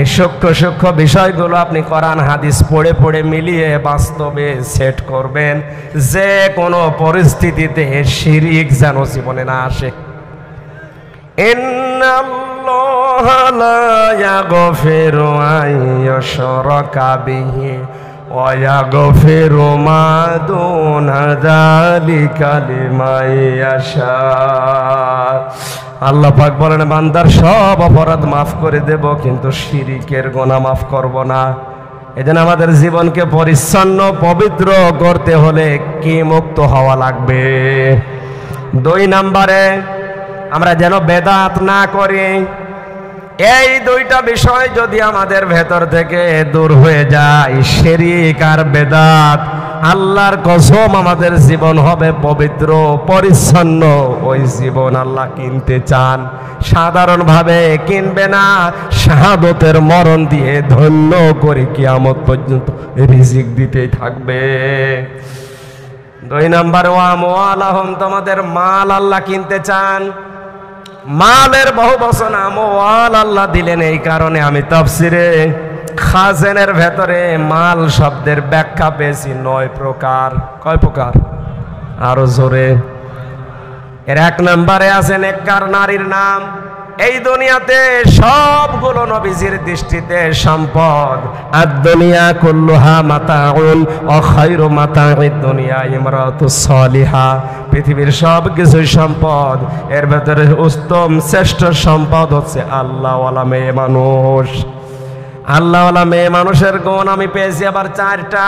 [SPEAKER 1] এই সূক্ষ্ম বিষয়গুলো আপনি কোরআন হাদিস পড়ে মিলিয়ে বাস্তবে সেট করবেন, যে কোনো পরিস্থিতিতে শিরিক যেন জীবনে না আসে। ইন্নাল্লাহা লা ইয়াগফিরু আন ইউশরাকা বিহি ওয়া ইয়াগফিরু মা দুনা যালিকা লিমান ইয়াশা। আল্লাহ পাক বলেন, বান্দার সব অপরাধ মাফ করে দেব, কিন্তু শিরিকের গুনাহ মাফ করব না। এজন্য আমাদের জীবনকে পরিচ্ছন্ন পবিত্র করতে হলে কি মুক্ত হওয়া লাগবে? 2 নম্বরে আমরা যেন বেদাত না করি। এই 2টা বিষয় যদি আমাদের ভেতর থেকে দূর হয়ে যায়, শিরিক আর বেদাত, আল্লাহর কসম আমাদের জীবন হবে পবিত্র পরিচ্ছন্ন। ওই জীবন আল্লাহ কিনতে চান, সাধারণভাবে কিনবে না, শাহাদতের মরণ দিয়ে ধন্য করে কিয়ামত পর্যন্ত রিজিক দিতেই থাকবে। দুই নম্বরে ওয়া আমওয়ালাহুম, তোমাদের মাল আল্লাহ কিনতে চান। মালের বহু বচন আমওয়াল আল্লাহ দিলেন এই কারণে আমি তাফসিরে খাজেনের ভেতরে মাল শব্দের ব্যাখ্যা পেয়েছি 9 প্রকার। কয় প্রকার? আরো জোরে। এর 1 নম্বরে আছে নেককার নারীর নাম। এই দুনিয়াতে সবগুলো নবীজির দৃষ্টিতে সম্পদ। আদ-দুনিয়া কুল্লুহা মাতাউন ওয়া খায়রু মাতাউদ দুনিয়া ইমরাতুস সালিহা। পৃথিবীর সব কিছুই সম্পদ, এর ভেতরে উত্তম শ্রেষ্ঠ সম্পদ হচ্ছে আল্লাহওয়ালা মেয়ে মানুষ। আল্লাহওয়ালা মেয়ে মানুষের গুণ আমি পেয়েছি আবার 4টা।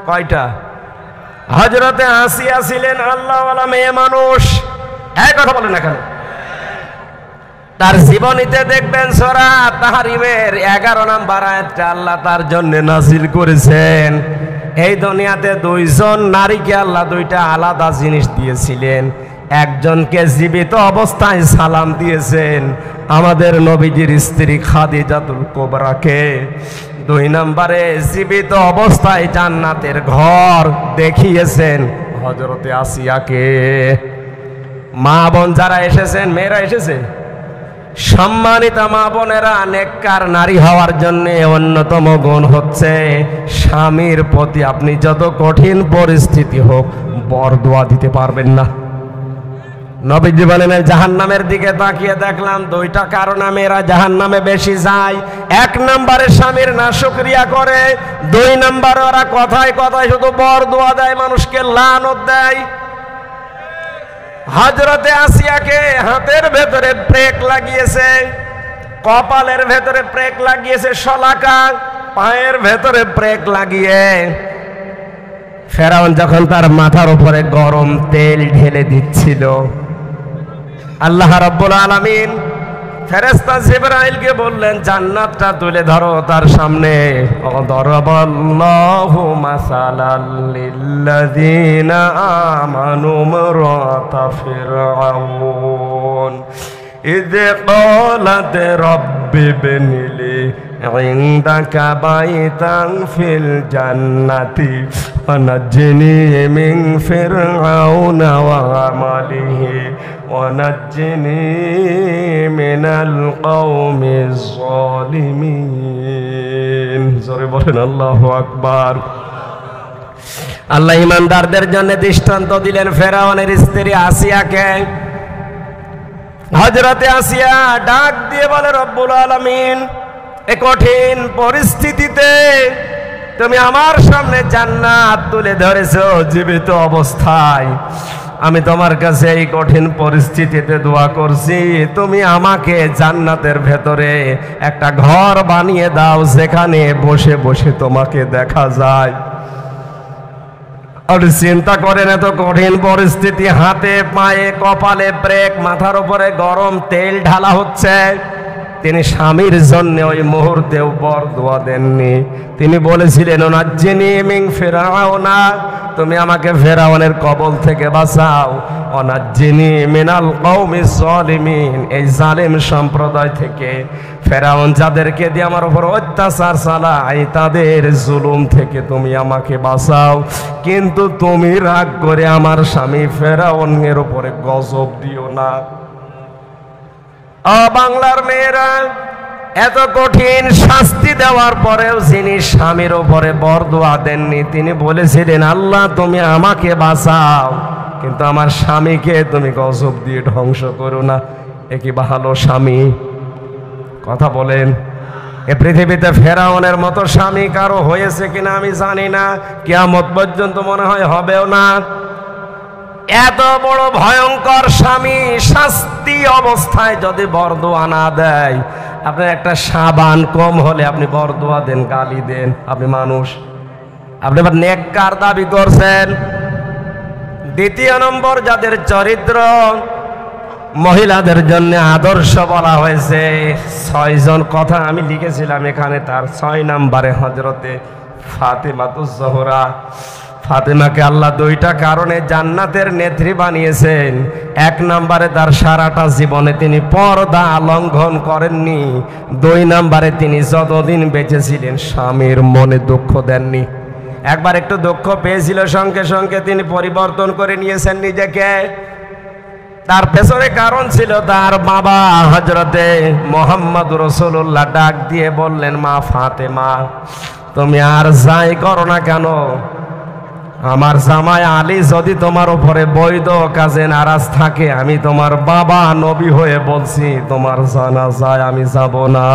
[SPEAKER 1] কয়টা? হযরতে আসিয়া ছিলেন আল্লাহওয়ালা মেয়ে মানুষ। এই কথা বলেন না কেন? তার জীবনীতে দেখবেন সূরা তাহরিমের 11 নম্বর আয়াতটা আল্লাহ তার জন্য নাযিল করেছেন। এই দুনিয়াতে 2 জন নারীকে আল্লাহ 2টা আলাদা জিনিস দিয়েছিলেন। একজনকে জীবিত অবস্থায় সালাম দিয়েছেন, আমাদের নবীজির স্ত্রী খাদিজাতুল কুবরাকে। 2 নম্বরে জীবিত অবস্থায় জান্নাতের ঘর দেখিয়েছেন হযরতে আসিয়াকে। মা বোন যারা এসেছেন, মেয়েরা এসেছে, সম্মানিতা মা বোনেরা, নেককার নারী হওয়ার জন্য অন্যতম গুণ হচ্ছে স্বামীর প্রতি আপনি যত কঠিন পরিস্থিতি হোক বরদোয়া দিতে পারবেন না। নবীজি বলেন জাহান্নামের দিকে তাকিয়ে দেখলাম 2টা কারণে মেয়েরা জাহান্নামে বেশি যায়। 1 নম্বরে স্বামীর নাশুকরিয়া করে, 2 নম্বরে ওরা কথায় কথায় শুধু বরদোয়া দেয়, মানুষকে লানত দেয়। হযরতে আসিয়াকে হাতের ভেতরে ব্রেক লাগিয়েছে, কপালের ভেতরে ব্রেক লাগিয়েছে, শলাকা পায়ের ভেতরে ব্রেক লাগিয়ে ফেরাউন যখন তার মাথার উপরে গরম তেল ঢেলে দিচ্ছিল, আল্লাহ রাব্বুল আলামিন ফেরেশতা জিবরাইলকে বললেন জান্নাতটা তুলে ধরো তার সামনে। দরাবাল্লাহু মাসালাল লিল্লাযিনা আমানু ইমরাতা ফিরআউন ইয ক্বালাত রাব্বি ইবনিলি ইনদাকা বাইতান ফিল জান্নাতি ওয়ানাজ্জিনি মিন ফিরআউনা ওয়া আমালিহি ওয়ানাজ্জিনি মিনাল কওমিজ যালিমিন। জোরে বলেন আল্লাহু আকবার। আল্লাহ ইমানদারদের জন্য দৃষ্টান্ত দিলেন ফেরাউনের স্ত্রী আসিয়াকে। হযরতে আসিয়া ডাক দিয়ে বলে রব্বুল আলামিন, এই কঠিন পরিস্থিতিতে তুমি আমার সামনে জান্নাত তুলে ধরেছো জীবিত অবস্থায়। আমি তোমার কাছে এই কঠিন পরিস্থিতিতে দোয়া করছি, তুমি আমাকে জান্নাতের ভেতরে একটা ঘর বানিয়ে দাও যেখানে বসে বসে তোমাকে দেখা যায়। আর চিন্তা করেন এত কঠিন পরিস্থিতি, হাতে পায়ে কপালে ব্রেক, মাথার উপরে গরম তেল ঢালা হচ্ছে। তিনি স্বামীর জন্য ওই মুহূর্তেও বরদোয়া দেননি। তিনি বলেছিলেন ওনাজ্জিনি মিন ফিরআউনা, তুমি আমাকে ফেরাউনের কবল থেকে বাঁচাও। ওনাজ্জিনি মিনাল কওমিজ যালিমিন, এই জালিম সম্প্রদায় থেকে, ফেরাউন যাদেরকে দিয়ে আমার উপর অত্যাচার চালায় তাদের জুলুম থেকে তুমি আমাকে বাঁচাও। কিন্তু তুমি রাগ করে আমার স্বামী ফেরাউনের উপরে গজব দিও না। বাংলার মেয়েরা, এত কঠিন শাস্তি দেওয়ার পরেও যিনি স্বামীর উপরে বরদোয়া দেননি, তিনি বলেছিলেন আল্লাহ তুমি আমাকে বাঁচাও, কিন্তু আমার স্বামীকে তুমি গজব দিয়ে ধ্বংস করো না। এ কি ভালো স্বামী? কথা বলেন। এ পৃথিবীতে ফেরাউনের মতো স্বামী কারো হয়েছে কিনা আমি জানি না, কিয়ামত পর্যন্ত মনে হয় হবেও না। এত বড় ভয়ঙ্কর স্বামী শাস্তি অবস্থায় যদি বরদোয়া না দেয়, আপনার একটা সাবান কম হলে আপনি বরদোয়া দেন, গালি দেন, আপনি মানুষ, আপনি আবার নেককার দাবি করছেন। 2 নম্বর, যাদের চরিত্র মহিলাদের জন্য আদর্শ বলা হয়েছে 6 জন কথা আমি লিখেছিলাম এখানে। তার 6 নম্বরে হযরতে ফাতেমাতুজ জোহরা। ফাতেমাকে আল্লাহ 2টা কারণে জান্নাতের নেত্রী বানিয়েছেন। 1 নম্বরে তার সারাটা জীবনে তিনি পর্দা লঙ্ঘন করেননি। 2 নম্বরে তিনি যতদিন বেঁচে ছিলেন স্বামীর মনে দুঃখ দেননি। একবার একটু দুঃখ পেয়েছিল, সঙ্গে সঙ্গে তিনি পরিবর্তন করে নিয়েছেন নিজেকে। তার পেছনে কারণ ছিল তার বাবা হযরতে মুহাম্মদ রাসূলুল্লাহ ডাক দিয়ে বললেন, মা ফাতেমা, তুমি আর যাই করো না কেন, আমার জামাই আলী যদি তোমার উপরে বৈধ কাজে নারাজ থাকে, আমি তোমার বাবা নবী হয়ে বলছি তোমার জানাজায় আমি যাব না।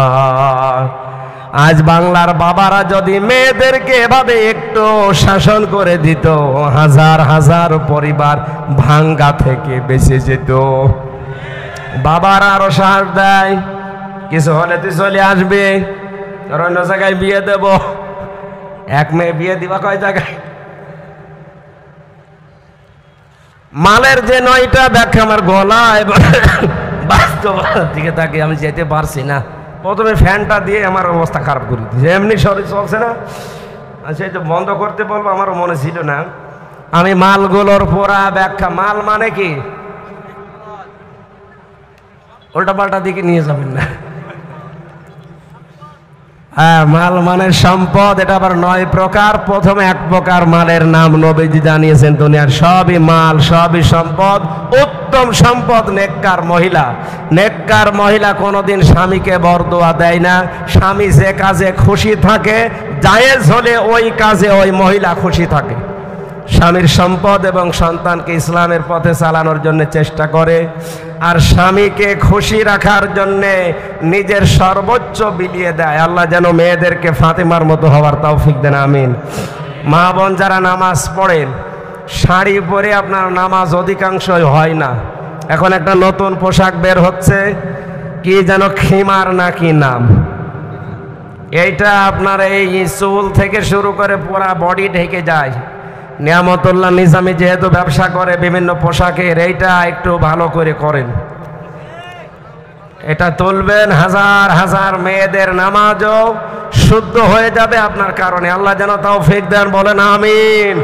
[SPEAKER 1] আজ বাংলার বাবারা যদি মেয়েদেরকে এভাবে একটু শাসন করে দিত, হাজার হাজার পরিবার ভাঙ্গা থেকে বেঁচে যেত। বাবারা আরো সাহস দেয়, কিছু হলে তুই চলে আসবে, তোর অন্য জায়গায় বিয়ে দেব। এক মেয়ে বিয়ে দিবা কয় জায়গায়? মালের যে 9টা ব্যাখ্যা আমার গলায় বাস্তবতার দিকে তাকে আমি যেতে পারছি না। প্রথমে ফ্যানটা দিয়ে আমার অবস্থা খারাপ করে দিয়েছে, এমনি শরীর চলছে না। আচ্ছা, এটা বন্ধ করতে বলবো, আমারও মনে ছিল না। আমি মালগুলোর পুরা ব্যাখ্যা, মাল মানে কি উল্টা পাল্টা দিকে নিয়ে যাবেন না। হ্যাঁ, মাল মানে সম্পদ, এটা আবার 9 প্রকার। প্রথমে 1 প্রকার মালের নাম নবীজি জানিয়েছেন, দুনিয়ার সবই মাল, সবই সম্পদ। উত্তম সম্পদ নেককার মহিলা। নেককার মহিলা কোনোদিন স্বামীকে বরদোয়া দেয় না। স্বামী যে কাজে খুশি থাকে, জায়েজ হলে ওই কাজে ওই মহিলা খুশি থাকে। স্বামীর সম্পদ এবং সন্তানকে ইসলামের পথে চালানোর জন্য চেষ্টা করে, আর স্বামীকে খুশি রাখার জন্যে নিজের সর্বোচ্চ বিলিয়ে দেয়। আল্লাহ যেন মেয়েদেরকে ফাতেমার মতো হওয়ার তৌফিক দেন, আমিন। মা বোন যারা নামাজ পড়েন, শাড়ি পরে আপনার নামাজ অধিকাংশই হয় না। এখন একটা নতুন পোশাক বের হচ্ছে, কি যেন খিমার নাকি নাম। এইটা আপনার এই চুল থেকে শুরু করে পুরা বডি ঢেকে যায়। নিয়ামতুল্লাহ নিজামী যেহেতু ব্যবসা করে বিভিন্ন পোশাকের, এইটা একটু ভালো করে করেন, এটা তুলবেন। হাজার হাজার মেয়েদের নামাজও শুদ্ধ হয়ে যাবে আপনার কারণে। আল্লাহ যেন তৌফিক দেন, বলেন আমিন।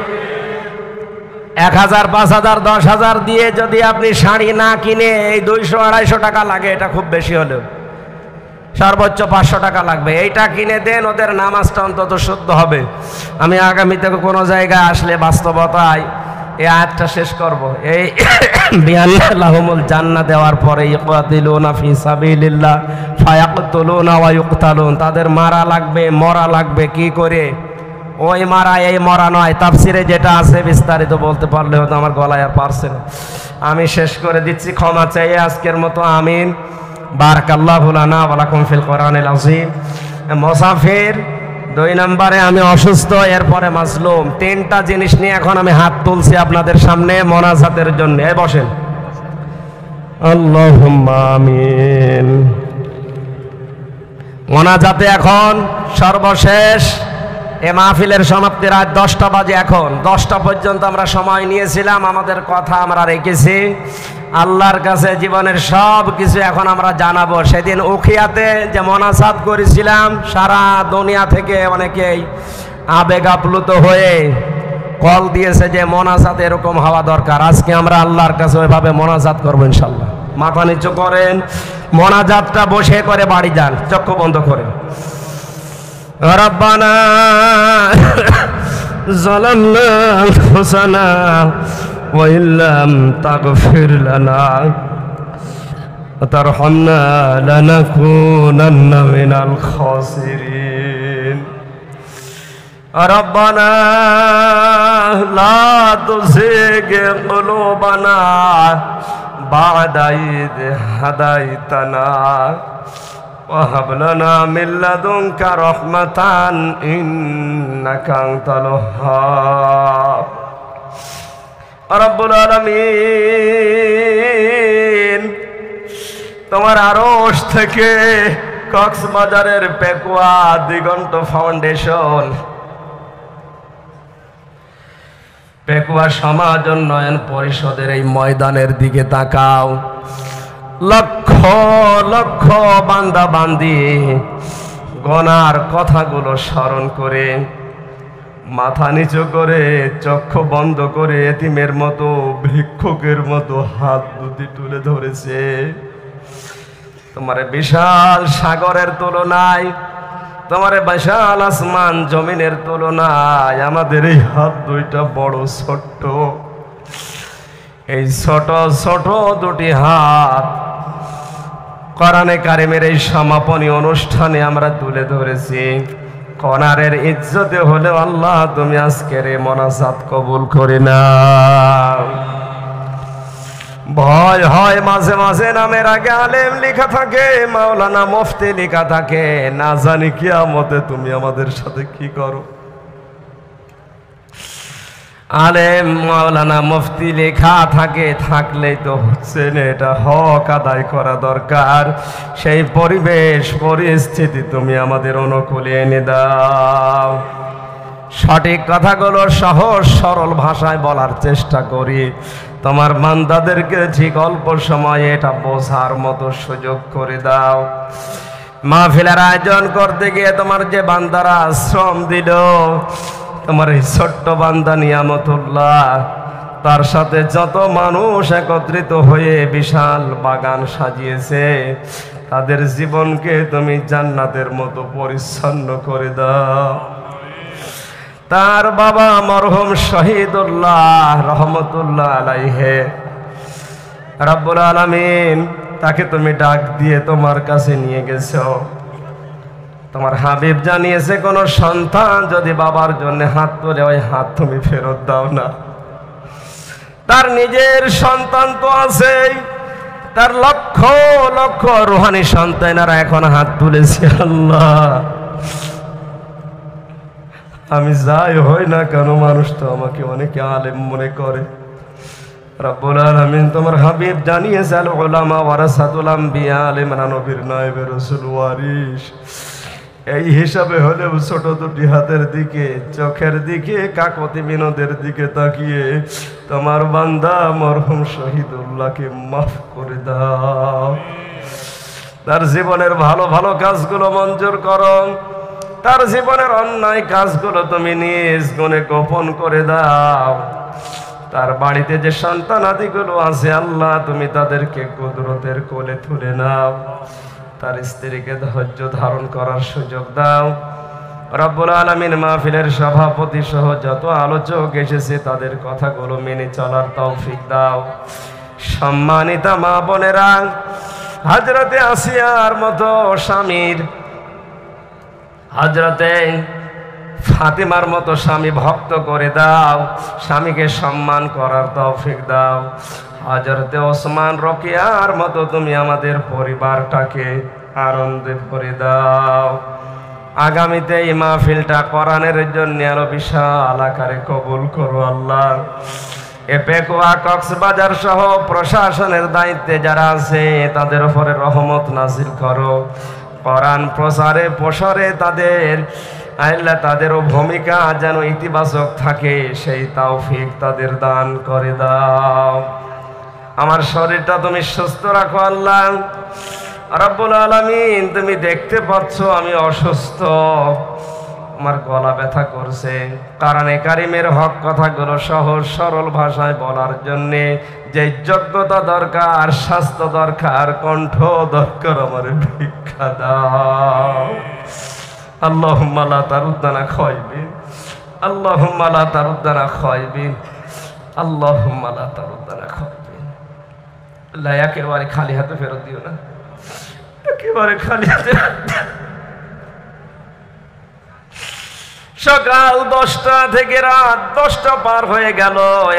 [SPEAKER 1] 1000, 5000, 10,000 দিয়ে যদি আপনি শাড়ি না কিনে এই 200-250 টাকা লাগে, এটা খুব বেশি হলেও সর্বোচ্চ 500 টাকা লাগবে, এইটা কিনে দেন, ওদের নামাজটা অন্তত শুদ্ধ হবে। আমি আগামীতে কোনো জায়গায় আসলে বাস্তবতায় এই আয়াতটা শেষ করব। এই বিআল্লাহুমুল জান্নাহ দেওয়ার পরে ইউকাতিলুনা ফি সাবিলিল্লাহ ফায়াকতুলুনা ওয়া ইউকতালুন, তাদের মারা লাগবে, মরা লাগবে। কি করে? ওই মারা এই মরা নয়। তাফসিরে যেটা আছে বিস্তারিত বলতে পারলে হয়তো আমার গলায় আর পারছে না। আমি শেষ করে দিচ্ছি, ক্ষমা চাই আজকের মতো, আমিন। বারাকাল্লাহু লানা ওয়া লাকুম ফিল কোরআনিল আযীম। মুসাফির 2 নম্বরে, আমি অসুস্থ, এরপরে মাজলুম। 3টা জিনিস নিয়ে এখন আমি হাত তুলছি আপনাদের সামনে মোনাজাতের জন্য। এই বসেন, আল্লাহুম্মা আমিন। মোনাজাতে এখন সর্বশেষ এ মাহফিলের সমাপ্তি রাত 10টা বাজে। এখন 10টা পর্যন্ত আমরা সময় নিয়েছিলাম, আমাদের কথা আমরা রেখেছি। আল্লাহর কাছে জীবনের সব কিছু এখন আমরা জানাবো। সেদিন উখিয়াতে যে মোনাজাত করেছিলাম, সারা দুনিয়া থেকে অনেকেই আবেগ আপ্লুত হয়ে কল দিয়েছে যে মোনাজাত এরকম হওয়া দরকার। আজকে আমরা আল্লাহর কাছে ওইভাবে মোনাজাত করবো ইনশাল্লাহ। মাথা নিচু করেন, মোনাজাতটা বসে করে বাড়ি যান, চক্ষু বন্ধ করে। রব্বানা যালামনা আনফুসানা ওয়া ইল্লাম তাগফির লানা ওয়া তারহামনা লানাকুনান্না মিনাল খাসিরিন। রব্বানা লা তুযিগ কুলুবানা বা'দা ইয হাদাইতানা ওয়া হাব লানা মিন লাদুনকা রাহমাতান ইন্নাকা আনতাল ওয়াহ্হাব। রব্বুল আলামিন, তোমার আরশ থেকে কক্সবাজারের পেকুয়া দিগন্ত ফাউন্ডেশন, পেকুয়া সমাজ উন্নয়ন পরিষদের এই ময়দানের দিকে তাকাও। লক্ষ লক্ষ বান্দা বান্দি গনার কথাগুলো স্মরণ করে, মাথা নিচু করে, চক্ষু বন্ধ করে, এতিমের মতো, ভিক্ষুকের মতো হাত দুটি তুলে ধরেছে। তোমার বিশাল সাগরের তুলনায় তোমার বিশাল আসমান জমিনের তুলনায় আমাদের এই হাত দুইটা বড় ছোট্ট। এই ছোট ছোট দুটি হাত কোরআনে কারিমের এই সমাপনী অনুষ্ঠানে আমরা তুলে ধরেছি। কোরআনের ইজ্জতে হলেও আল্লাহ তুমি আজকের এই মোনাজাত কবুল করে নাও। ভয় হয় মাঝে মাঝে নামের আগে আলেম লেখা থাকে, মাওলানা মুফতি লেখা থাকে, না জানি কিয়ামতে তুমি আমাদের সাথে কি করো। আলেম মাওলানা মুফতি লেখা থাকে, থাকলেই তো হচ্ছে না, এটা হক আদায় করা দরকার। সেই পরিবেশ পরিস্থিতি তুমি আমাদের অনুকূলে এনে দাও। সঠিক কথাগুলো সহজ সরল ভাষায় বলার চেষ্টা করি। তোমার বান্দাদেরকে ঠিক অল্প সময়ে এটা বোঝার মতো সুযোগ করে দাও। মাহফিলের আয়োজন করতে গিয়ে তোমার যে বান্দারা শ্রম দিল, তোমার এই ছোট্ট বান্দা নিয়ামতুল্লাহ, তার সাথে যত মানুষ একত্রিত হয়ে বিশাল বাগান সাজিয়েছে, তাদের জীবনকে তুমি জান্নাতের মতো পরিচ্ছন্ন করে দাও। তার বাবা মরহুম শহীদুল্লাহ রহমতুল্লাহ আলাইহে, রব্বুল আলামিন তাকে তুমি ডাক দিয়ে তোমার কাছে নিয়ে গেছো। তোমার হাবিব জানিয়েছে, কোন সন্তান যদি বাবার জন্য হাত তোলে, ওই হাত তুমি ফেরত দাও না। তার নিজের সন্তান তো আছেই, তার লক্ষ লক্ষ রুহানি সন্তানেরা এখন হাত তুলেছে। আল্লাহ, আমি যাই হই না কেন, মানুষ তো আমাকে অনেকে আলেম মনে করে। রব্বুল আলামিন তোমার হাবিব জানিয়েছে, আল উলামা ওয়ারাসাতুল আম্বিয়া, আলেমরা নবীর নায়েবে রাসূল ওয়ারিস। এই হিসাবে হলেও ছোট দুটি হাতের দিকে, চোখের দিকে, কাকতি বিনোদের দিকে তাকিয়ে তোমার বান্দা মরহুম শহীদুল্লাহকে মাফ করে দাও। তার জীবনের ভালো ভালো কাজগুলো মঞ্জুর করো, তার জীবনের অন্যায় কাজগুলো তুমি নিজ গুণে গোপন করে দাও। তার বাড়িতে যে সন্তানাদিগুলো আছে, আল্লাহ তুমি তাদেরকে কুদরতের কোলে তুলে নাও। তার স্ত্রীকে ধৈর্য ধারণ করার সুযোগ দাও। রব্বুল আলামিন মাহফিলের সভাপতি সহ যত আলোচক এসেছে, তাদের কথাগুলো মেনে চলার তৌফিক দাও। সম্মানিতা মা বোনেরা, হযরতে আসিয়ার মতো স্বামীর, হযরতে ফাতিমার মতো স্বামী ভক্ত করে দাও। স্বামীকে সম্মান করার তৌফিক দাও। হযরতে ওসমান রকিয়ার মতো তুমি আমাদের পরিবারটাকে আনন্দে ভরে দাও। আগামীতে এই মাহফিলটা কোরআনের জন্য আরো বিশাল আকারে কবুল করো আল্লাহ। এপেকুয়া কক্সবাজার সহ প্রশাসনের দায়িত্বে যারা আছে, তাদের উপরে রহমত নাজিল করো। কোরআন প্রচারে প্রসারে তাদের আল্লাহ, তাদেরও ভূমিকা যেন ইতিবাচক থাকে, সেই তৌফিক তাদের দান করে দাও। আমার শরীরটা তুমি সুস্থ রাখো আল্লাহ। রব্বুল আলামিন তুমি দেখতে পাচ্ছ আমি অসুস্থ, আমার গলা ব্যথা করছে। কোরআনে কারিমের হক কথাগুলো সহজ সরল ভাষায় বলার জন্যে যে যোগ্যতা দরকার, স্বাস্থ্য দরকার, কণ্ঠ দরকার, আমার ভিক্ষা দাও। আল্লাহুম্মা লা তারুদ্দানা খায়বিন, আল্লাহুম্মা লা তারুদ্দানা খায়বিন, আল্লাহুম্মা লা তারুদ্দানা খায়বিন। আল্লাহ, একেবারে খালি হাতে ফেরত দিও না, একেবারে খালি হাতে। সকাল 10টা থেকে রাত 10টা পার হয়ে গেল,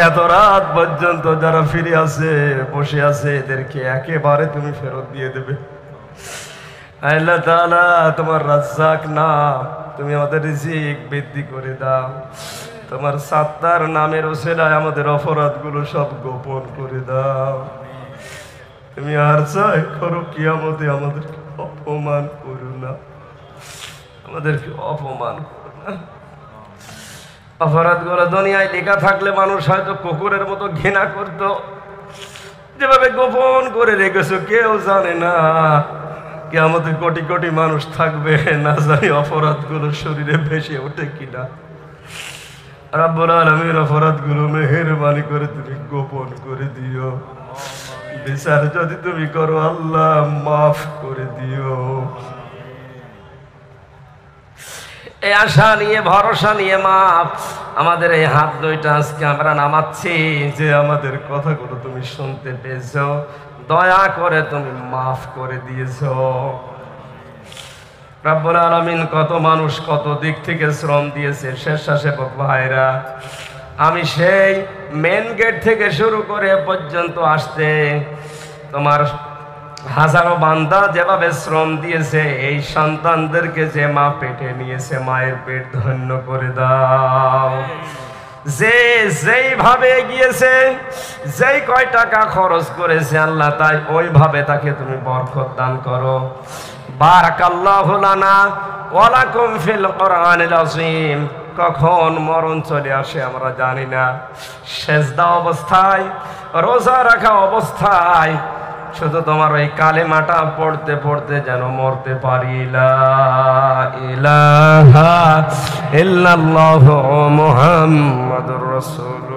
[SPEAKER 1] এত রাত পর্যন্ত যারা ফিরে আছে, বসে আছে, এদেরকে একেবারে তুমি ফেরত দিয়ে দেবে। আল্লাহ তাআলা তোমার রাজ্জাক নাম, তুমি আমাদের রিজিক বৃদ্ধি করে দাও। তোমার সাত্তার নামের ওসিলায় আমাদের অপরাধগুলো সব গোপন করে দাও। তুমি আর চাই করো, কিয়ামতে আমাদেরকে অপমান করো না, আমাদেরকে অপমান করো না। অপরাধগুলো দুনিয়ায় লেখা থাকলে মানুষ হয়তো কুকুরের মতো ঘৃণা করতো, যেভাবে গোপন করে রেখেছো কেউ জানে না। কিয়ামতে কোটি কোটি মানুষ থাকবে, না জানি অপরাধগুলো শরীরে ভেসে ওঠে কিনা। রব্বুল আলামিন অপরাধগুলো মেহেরবানি করে তুমি গোপন করে দিও। বিচার যদি তুমি করো আল্লাহ, মাফ করে দিও। এই আশা নিয়ে ভরসা নিয়ে মা আমাদের এই হাত দুইটা আজকে আমরা নামাচ্ছি যে আমাদের কথাগুলো তুমি শুনতে পেয়েছো, দয়া করে তুমি মাফ করে দিয়েছো। রব্বুল আলামিন কত মানুষ কত দিক থেকে শ্রম দিয়েছে স্বেচ্ছাসেবক ভাইরা। আমি সেই মেন গেট থেকে শুরু করে পর্যন্ত আসতে তোমার হাজারো বান্দা যেভাবে শ্রম দিয়েছে, এই সন্তানদেরকে যে মা পেটে নিয়েছে মায়ের পেট ধন্য করে দাও। যে যেইভাবে এগিয়েছে, যেই কয় টাকা খরচ করেছে আল্লাহ তাই ওইভাবে তাকে তুমি বরকত দান করো। বারাকাল্লাহু লানা ওয়া লাকুম ফিল কোরআনিল আযীম। কখন মরণ চলে আসে আমরা জানি না। সেজদা অবস্থায়, রোজা রাখা অবস্থায় শুধু তোমার ওই কালেমাটা পড়তে পড়তে যেন মরতে পারি। লা ইলাহা ইল্লাল্লাহু মুহাম্মাদুর রাসূল।